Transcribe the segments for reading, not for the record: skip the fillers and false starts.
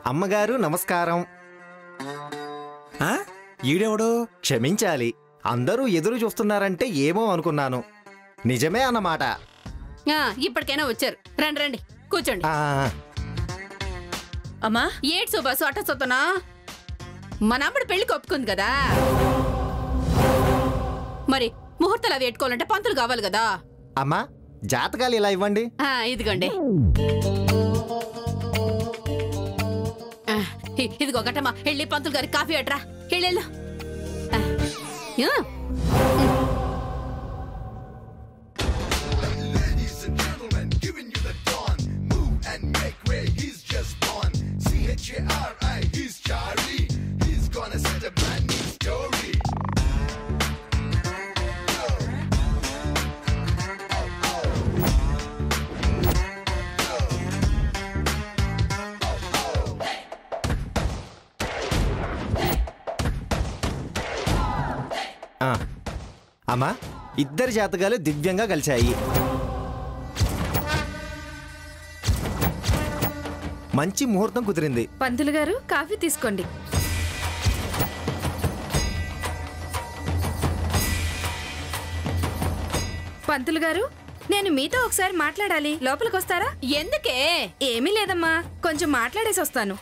అమ్మగారు నమస్కారం. ఈడెవడు? క్షమించాలి, అందరూ ఎదురు చూస్తున్నారంటే ఏమో అనుకున్నాను. నిజమే అన్నమాట. ఇప్పటికైనా వచ్చారు. రండి రండి కూర్చోండి. అమ్మా ఏడు సుబాసు అట్ట సొత్తనా మన అమ్మడి పెళ్లికి ఒప్పుకుంది కదా, మరి ముహూర్తాలు అవి పెట్టుకోవాలంటే పంతులు కావాలి కదా. అమ్మా జాతకాలు ఇలా ఇవ్వండి. ఇదిగోండి. ఇదిగో గట్టమ్మా, వెళ్ళి పంతులు గారికి కాఫీ అట్రా. వెళ్ళేళ్ళు. అమ్మా ఇద్దరి జాతకాలు దివ్యంగా కలిశాయి. మంచి ముహూర్తం కుదిరింది. పంతులు గారు కాఫీ తీసుకోండి. పంతులు గారు నేను మీతో ఒకసారి మాట్లాడాలి, లోపలికి వస్తారా? ఎందుకే? ఏమీ లేదమ్మా, కొంచెం మాట్లాడేసి వస్తాను.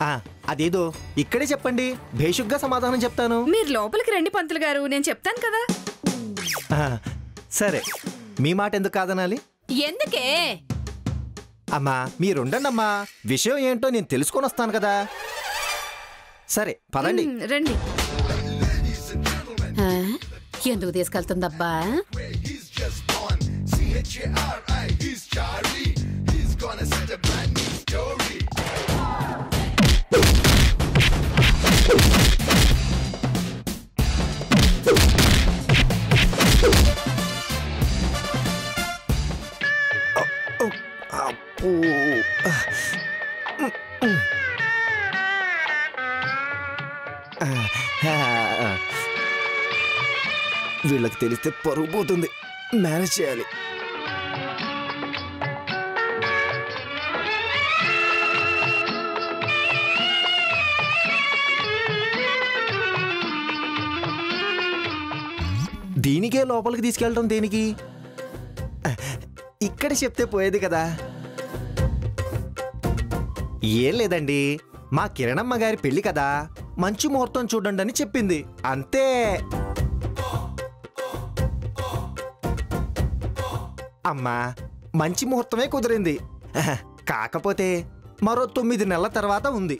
అదేదో ఇక్కడే చెప్పండి, భేషుగ్గా సమాధానం చెప్తాను. మీరు లోపలికి రండి పంతులు గారు, నేను చెప్తాను కదా. సరే, మీ మాట ఎందుకు కాదనాలి? ఎందుకే? అమ్మా మీరుండమ్మా, విషయం ఏంటో నేను తెలుసుకొని వస్తాను కదా. సరే పదండి. రండి. ఎందుకు తీసుకెళ్తుందబ్బా? వీళ్ళకి తెలిస్తే పరుగు పోతుంది, మేనేజ్ చేయాలి. దీనికే లోపలికి తీసుకెళ్ళటం దేనికి? ఇక్కడ చెప్తే పోయేది కదా. ఏం లేదండి, మా కిరణమ్మ గారి పెళ్లి కదా, మంచి ముహూర్తం చూడండి అని చెప్పింది, అంతే. అమ్మా మంచి ముహూర్తమే కుదిరింది, కాకపోతే మరో 9 నెలల తర్వాత ఉంది.